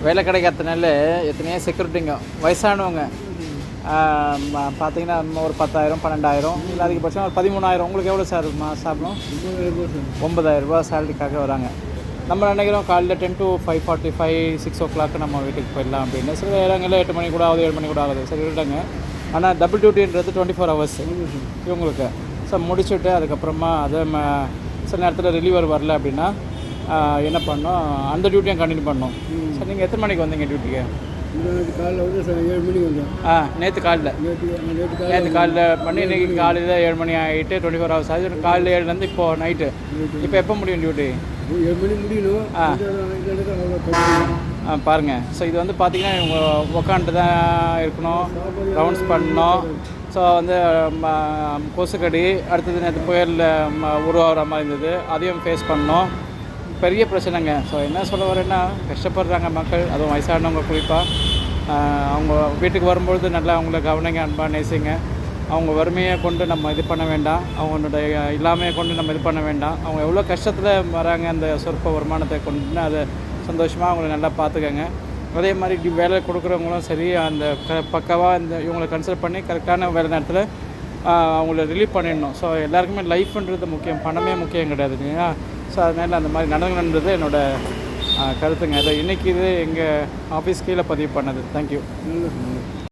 வேலை கிடைக்காதனால எத்தனையோ செக்யூரிட்டிங்க வயசானவங்க பார்த்தீங்கன்னா ஒரு 10,000 12,000 இல்லை அதிகபட்சம் ஒரு 13,000. உங்களுக்கு எவ்வளோ சார் சாப்பிடும்? 9,000 சேலரிக்காக வராங்க. நம்ம நினைக்கிறோம் காலையில் 10 to 5:45 6 o'clock நம்ம வீட்டுக்கு போயிடலாம் அப்படின்னு. சில இடங்களில் 8 மணி கூட ஆகுது, 7 மணி கூட ஆகுது, சரி விட்டாங்க. ஆனால் டபுள் டியூட்டின்றது 24 hours இவங்களுக்கு. ஸோ முடிச்சுட்டு அதுக்கப்புறமா அதை சில நேரத்தில் ரிலீவர் வரல அப்படின்னா என்ன பண்ணோம், அந்த டியூட்டியும் கண்டினியூ பண்ணோம். சார் நீங்கள் எத்தனை மணிக்கு வந்தீங்க டியூட்டிக்கு? காலையில் வந்து 7 மணிக்கு வந்தேன். நேற்று காலையில் பண்ணி இன்றைக்கி காலையில் 7 மணி ஆகிட்டு 24 hours ஆகுது. காலையில் 7லேருந்து இப்போது நைட்டு. இப்போ எப்போ முடியும் டியூட்டி? 7 மணிக்கு முடியணும். பாருங்கள். ஸோ இது வந்து பார்த்திங்கன்னா இவங்க உக்காண்டு தான் இருக்கணும், ரவுண்ட்ஸ் பண்ணணும். ஸோ வந்து கொசுக்கடி அடுத்தது நேற்று புயலில் உருவாகிற மாதிரி இருந்தது, அதையும் ஃபேஸ் பண்ணோம். பெரிய பிரச்சனைங்க. ஸோ என்ன சொல்ல வரேன்னா, கஷ்டப்படுறாங்க மக்கள், அதுவும் வயசானவங்க குறிப்பாக. அவங்க வீட்டுக்கு வரும்பொழுது நல்லா அவங்கள கவனிங்க, அன்பாக நேசிங்க. அவங்க வறுமையை கொண்டு நம்ம இது பண்ண வேண்டாம், அவங்களுடைய இல்லாமையை கொண்டு நம்ம இது பண்ண வேண்டாம். அவங்க எவ்வளோ கஷ்டத்தில் வராங்க, அந்த சொற்ப வருமானத்தை கொண்டு அதை சந்தோஷமாக அவங்கள நல்லா பார்த்துக்கங்க. அதே மாதிரி வேலை கொடுக்குறவங்களும் சரி, அந்த பக்காவாக இந்த இவங்களை கன்சிடர் பண்ணி கரெக்டான வேலை நேரத்தில் அவங்கள ரிலீவ் பண்ணிடணும். ஸோ எல்லாருக்குமே லைஃப்ன்றது முக்கியம், பணமே முக்கியம் கிடையாது இல்லையா? ஸோ அதனால் அந்த மாதிரி நடந்துன்றது என்னோடய கருத்துங்க. அதை இன்றைக்கி இது எங்கள் ஆஃபீஸ் கீழே பதிவு பண்ணது. தேங்க்யூ.